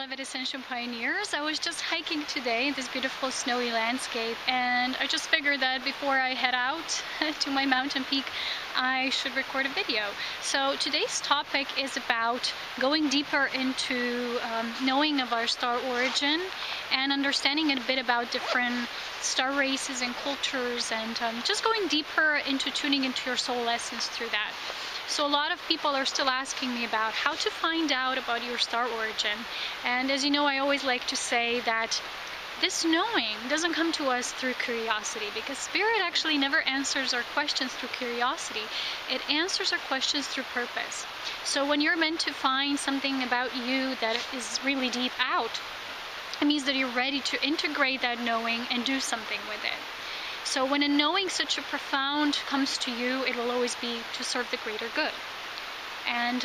beloved Ascension pioneers. I was just hiking today in this beautiful snowy landscape, and I just figured that before I head out to my mountain peak, I should record a video. So today's topic is about going deeper into knowing of our star origin and understanding a bit about different star races and cultures, and just going deeper into tuning into your soul essence through that. So a lot of people are still asking me about how to find out about your star origin. And as you know, I always like to say that this knowing doesn't come to us through curiosity, because Spirit actually never answers our questions through curiosity. It answers our questions through purpose. So when you're meant to find something about you that is really deep out, it means that you're ready to integrate that knowing and do something with it. So when a knowing such a profound comes to you, it will always be to serve the greater good. And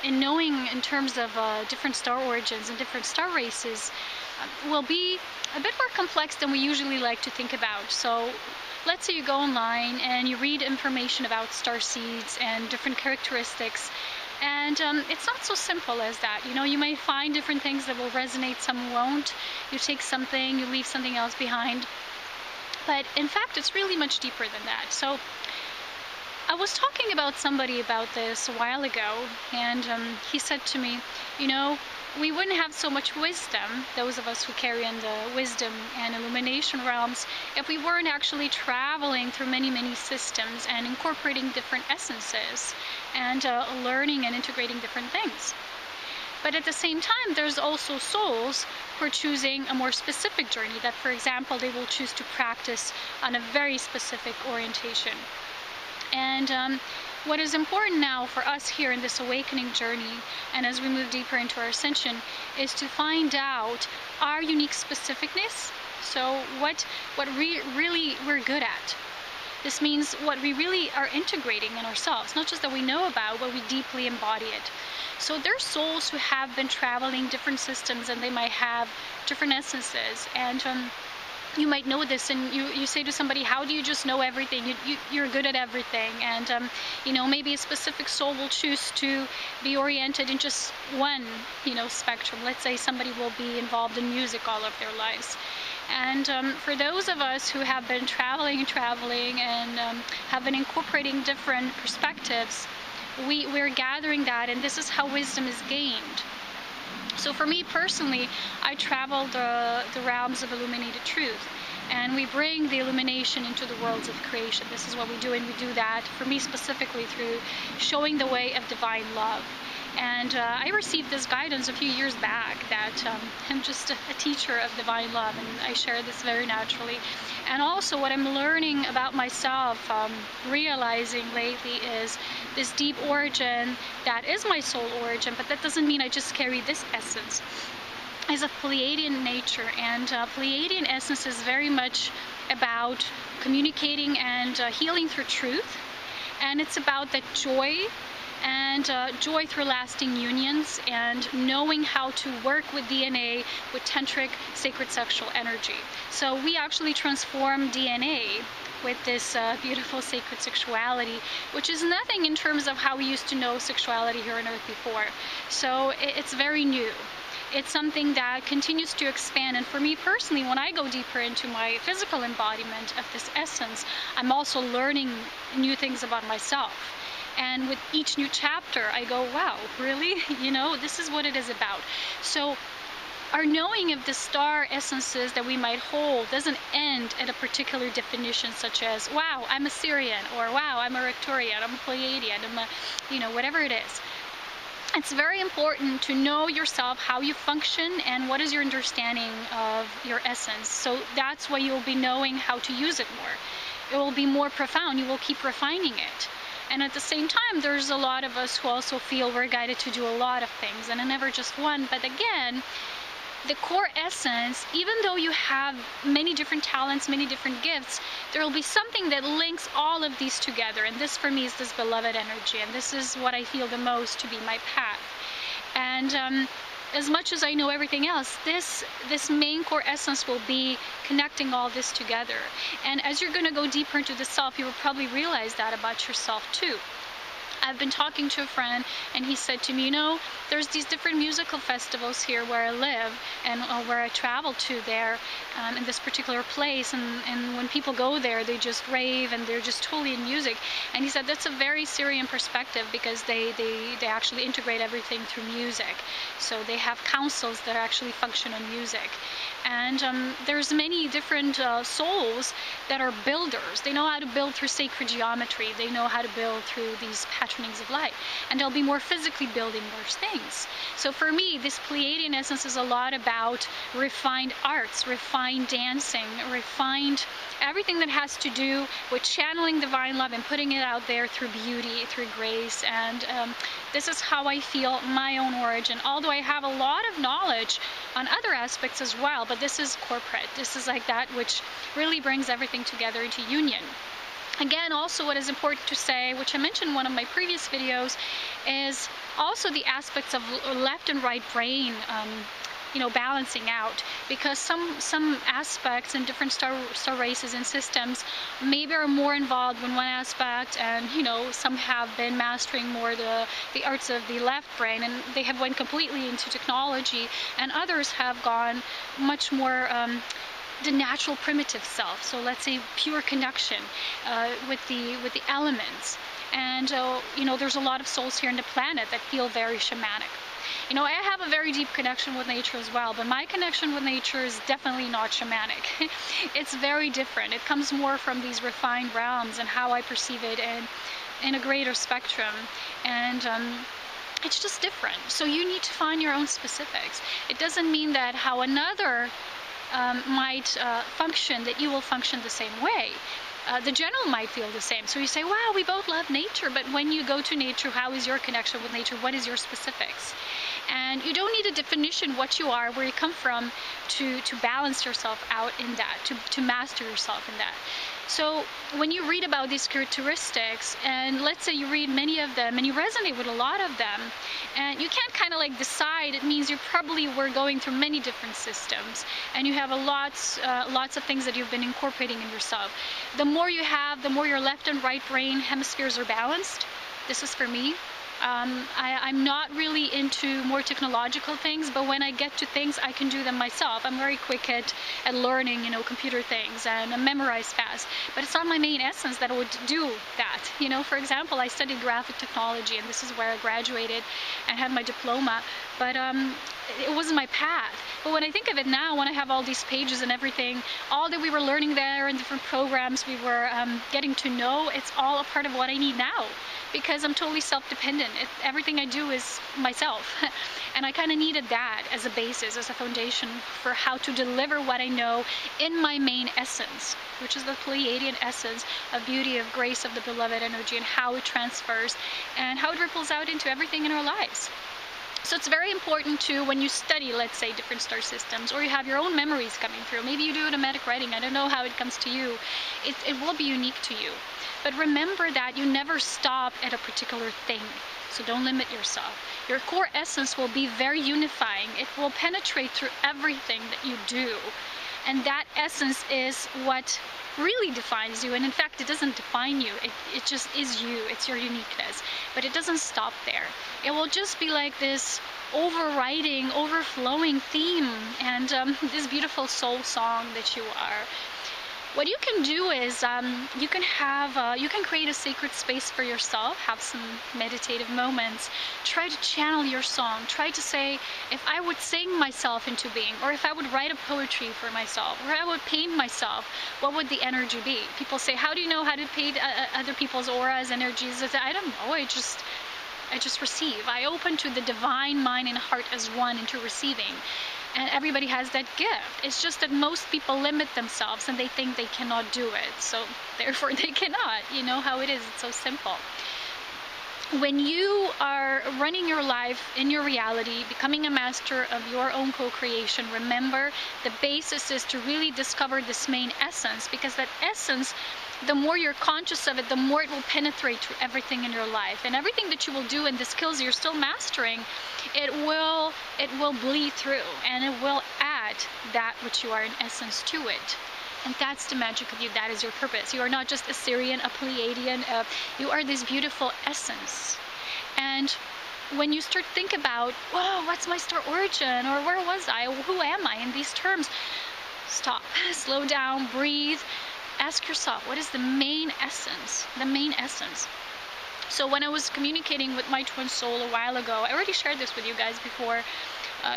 in knowing in terms of different star origins and different star races will be a bit more complex than we usually like to think about. So let's say you go online and you read information about star seeds and different characteristics, and it's not so simple as that. You know, you may find different things that will resonate, some won't. You take something, you leave something else behind. But in fact, it's really much deeper than that. So I was talking about somebody about this a while ago, and he said to me, you know, we wouldn't have so much wisdom, those of us who carry in the wisdom and illumination realms, if we weren't actually traveling through many, many systems and incorporating different essences and learning and integrating different things. But at the same time, there's also souls who are choosing a more specific journey, that, for example, they will choose to practice on a very specific orientation. And what is important now for us here in this awakening journey, and as we move deeper into our ascension, is to find out our unique specificness. So what really we're good at. This means what we really are integrating in ourselves, not just that we know about, but we deeply embody it. So there's souls who have been traveling different systems, and they might have different essences. And you might know this, and you say to somebody, how do you just know everything? You're good at everything. And you know, maybe a specific soul will choose to be oriented in just one, spectrum. Let's say somebody will be involved in music all of their lives. And for those of us who have been traveling and have been incorporating different perspectives, we're gathering that, and this is how wisdom is gained. So for me personally, I travel the realms of illuminated truth, and we bring the illumination into the worlds of creation. This is what we do, and we do that, for me specifically, through showing the way of divine love. And I received this guidance a few years back that I'm just a teacher of divine love, and I share this very naturally. And also what I'm learning about myself, realizing lately, is this deep origin that is my soul origin, but that doesn't mean I just carry this essence. Is a Pleiadian nature, and Pleiadian essence is very much about communicating and healing through truth, and it's about that joy, and joy through lasting unions, and knowing how to work with DNA, with tantric sacred sexual energy. So we actually transform DNA with this beautiful sacred sexuality, which is nothing in terms of how we used to know sexuality here on Earth before. So it's very new. It's something that continues to expand. And for me personally, when I go deeper into my physical embodiment of this essence, I'm also learning new things about myself. And with each new chapter, I go, wow, really? This is what it is about. So our knowing of the star essences that we might hold doesn't end at a particular definition, such as, wow, I'm a Syrian, or wow, I'm a Arcturian, I'm a Pleiadian, I'm a, whatever it is. It's very important to know yourself, how you function, and what is your understanding of your essence. So that's why you'll be knowing how to use it more. It will be more profound. You will keep refining it. And at the same time, there's a lot of us who also feel we're guided to do a lot of things, and never just one. But again, the core essence, even though you have many different talents, many different gifts, there will be something that links all of these together. And this, for me, is this beloved energy. And this is what I feel the most to be my path. And as much as I know everything else, this main core essence will be connecting all this together. And as you're going to go deeper into the self, you will probably realize that about yourself too. I've been talking to a friend, and he said to me, you know, there's these different musical festivals here where I live, and where I travel to there, in this particular place, and when people go there, they just rave, and they're just totally in music. And he said that's a very Syrian perspective, because they actually integrate everything through music. So they have councils that actually function on music. And there's many different souls that are builders. They know how to build through sacred geometry. They know how to build through these patternings of light. And they'll be more physically building those things. So for me, this Pleiadian essence is a lot about refined arts, refined dancing, refined everything that has to do with channeling divine love and putting it out there through beauty, through grace. And this is how I feel my own origin. Although I have a lot of knowledge on other aspects as well, but this is corporate. This is like that which really brings everything together into union. Again, also what is important to say, which I mentioned in one of my previous videos, is also the aspects of left and right brain, you know, balancing out, because some aspects in different star races and systems maybe are more involved in one aspect, and you know, some have been mastering more the arts of the left brain, and they have went completely into technology, and others have gone much more the natural primitive self. So let's say pure connection with the elements. And you know, there's a lot of souls here on the planet that feel very shamanic. You know, I have a very deep connection with nature as well, but my connection with nature is definitely not shamanic. It's very different. It comes more from these refined realms and how I perceive it in a greater spectrum. And it's just different. So you need to find your own specifics. It doesn't mean that how another might function, that you will function the same way. The general might feel the same. So you say, wow, we both love nature, but when you go to nature, how is your connection with nature? What is your specifics? And you don't need a definition what you are, where you come from, to balance yourself out in that, to master yourself in that. So when you read about these characteristics, and let's say you read many of them and you resonate with a lot of them, and you can't kind of like decide, it means you probably were going through many different systems, and you have lots of things that you've been incorporating in yourself. The more you have, the more your left and right brain hemispheres are balanced. This is for me. I'm not really into more technological things, but when I get to things, I can do them myself. I'm very quick at learning, you know, computer things, and I memorize fast. But it's not my main essence that I would do that. You know, for example, I studied graphic technology, and this is where I graduated and had my diploma. But it wasn't my path. But when I think of it now, when I have all these pages and everything, all that we were learning there and different programs we were getting to know, it's all a part of what I need now. Because I'm totally self-dependent. Everything I do is myself. And I kind of needed that as a basis, as a foundation for how to deliver what I know in my main essence, which is the Pleiadian essence of beauty, of grace, of the beloved energy, and how it transfers and how it ripples out into everything in our lives. So it's very important to, when you study, let's say, different star systems, or you have your own memories coming through, maybe you do automatic writing, I don't know how it comes to you, it will be unique to you. But remember that you never stop at a particular thing, so don't limit yourself. Your core essence will be very unifying. It will penetrate through everything that you do. And that essence is what really defines you. And in fact, it doesn't define you. It just is you. It's your uniqueness. But it doesn't stop there. It will just be like this overriding, overflowing theme, and this beautiful soul song that you are. What you can do is you can create a sacred space for yourself, have some meditative moments, try to channel your song, try to say, if I would sing myself into being, or if I would write a poetry for myself, or I would paint myself, what would the energy be? People say, how do you know how to paint other people's auras, energies? I don't know, I just receive. I open to the divine mind and heart as one into receiving. And everybody has that gift. It's just that most people limit themselves and they think they cannot do it. So therefore they cannot. You know how it is. It's so simple. When you are running your life in your reality, becoming a master of your own co-creation, remember the basis is to really discover this main essence, because that essence, the more you're conscious of it, the more it will penetrate through everything in your life. And everything that you will do and the skills you're still mastering, it will bleed through, and it will add that which you are in essence to it. And that's the magic of you. That is your purpose. You are not just a Syrian, a Pleiadian. You are this beautiful essence. And when you start to think about, whoa, what's my star origin? Or where was I? Who am I in these terms? Stop, slow down, breathe. Ask yourself, what is the main essence? The main essence. So when I was communicating with my twin soul a while ago, I already shared this with you guys before.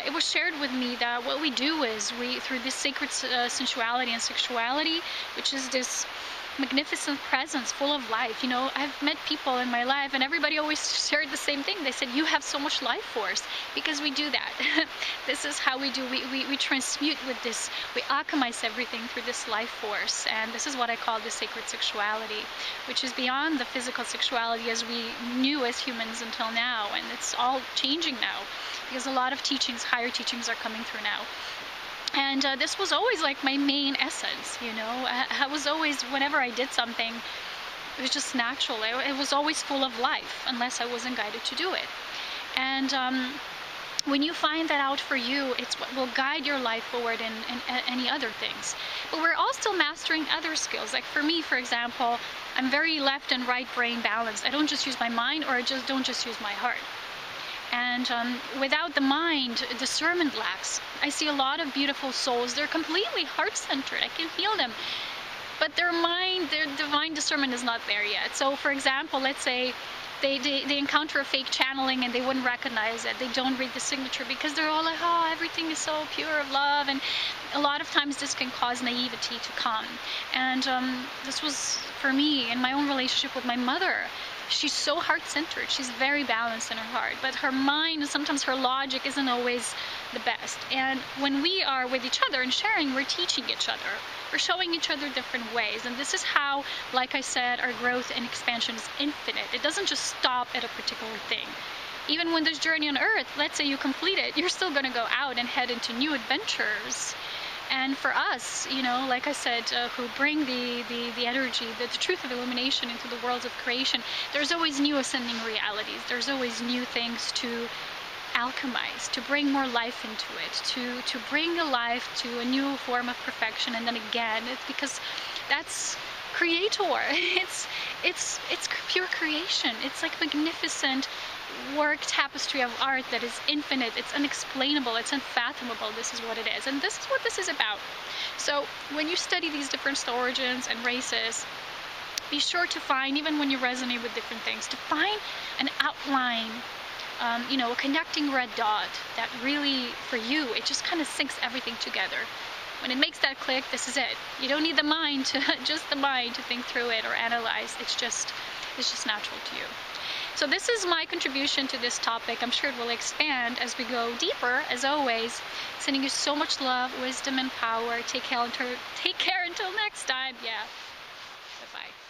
It was shared with me that what we do is through this sacred sensuality and sexuality, which is this magnificent presence full of life. You know, I've met people in my life and everybody always shared the same thing. They said, you have so much life force, because we do that. This is how we do. We transmute with this. We alchemize everything through this life force. And this is what I call the sacred sexuality, which is beyond the physical sexuality as we knew as humans until now. And it's all changing now, because a lot of teachings, higher teachings, are coming through now. And this was always like my main essence, you know. I was always, whenever I did something, it was just natural. It was always full of life, unless I wasn't guided to do it. And when you find that out for you, it's what will guide your life forward in any other things. But we're all still mastering other skills. Like for me, for example, I'm very left and right brain balanced. I don't just use my mind, or I just don't just use my heart. And without the mind, discernment lacks. I see a lot of beautiful souls. They're completely heart-centered. I can feel them. But their mind, their divine discernment is not there yet. So, for example, let's say they encounter a fake channeling and they wouldn't recognize it. They don't read the signature because they're all like, oh, everything is so pure of love. And a lot of times this can cause naivety to come. And this was, for me, in my own relationship with my mother. She's so heart-centered. She's very balanced in her heart, but her mind, sometimes her logic isn't always the best. And when we are with each other and sharing, we're teaching each other. We're showing each other different ways. And this is how, like I said, our growth and expansion is infinite. It doesn't just stop at a particular thing. Even when this journey on Earth, let's say you complete it, you're still going to go out and head into new adventures. And for us, you know, like I said, who bring the energy, the truth of illumination into the worlds of creation, there's always new ascending realities. There's always new things to alchemize, to bring more life into it, to bring a life to a new form of perfection. And then again, it's because that's creator. It's pure creation. It's like magnificent work, tapestry of art that is infinite. It's unexplainable. It's unfathomable. This is what it is. And this is what this is about. So when you study these different star origins and races, be sure to find, even when you resonate with different things, to find an outline, you know, a connecting red dot that really, for you, it just kind of syncs everything together. When it makes that click, this is it. You don't need the mind to, just the mind to think through it or analyze. It's just natural to you. So this is my contribution to this topic. I'm sure it will expand as we go deeper, as always. Sending you so much love, wisdom, and power. Take care until next time. Yeah. Bye-bye.